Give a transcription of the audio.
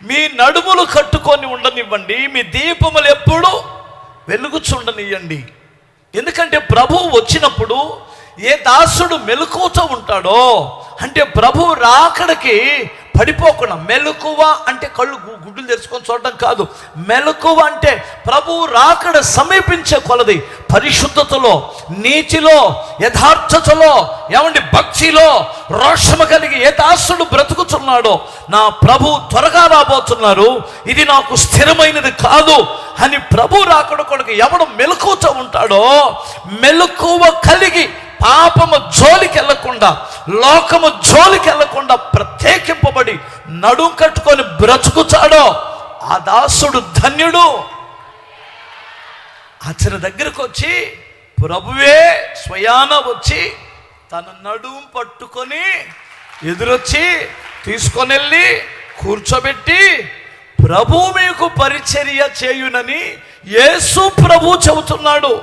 మీ నడుములు కట్టుకొని ఉండనివ్వండి, మీ దీపములు ఎప్పుడు వెలుగుచుండనియండి. ఎందుకంటే ప్రభువు వచ్చినప్పుడు ఏ దాసుడు మెలకువతో ఉంటాడో, అంటే ప్రభు రాకడికి పడిపోకుండా, మెలకువ అంటే కళ్ళు గుడ్డులు తెరుచుకొని చూడడం కాదు. మెలకువ అంటే ప్రభు రాకడ సమీపించే కొలది పరిశుద్ధతలో, నీతిలో, యథార్థతలో, ఏమండి భక్తిలో రోషము కలిగి ఏ దాసుడు బ్రతుకుతున్నాడో, నా ప్రభు త్వరగా రాబోతున్నారు, ఇది నాకు స్థిరమైనది కాదు అని ప్రభు రాకడ కొరకు ఎవడు మెలకువతో ఉంటాడో, మెలకువ కలిగి పాపము జోలికి వెళ్ళకుండా, లోకము జోలికి వెళ్ళకుండా ప్రత్యేకింపబడి నడుం కట్టుకొని బ్రతుకుతాడో ఆ దాసుడు ధన్యుడు. అతని దగ్గరకు వచ్చి ప్రభువే స్వయాన వచ్చి తన నడుం పట్టుకొని ఎదురొచ్చి తీసుకొని వెళ్ళి కూర్చోబెట్టి ప్రభు మీకు పరిచర్య చేయునని యేసు ప్రభు చెబుతున్నాడు.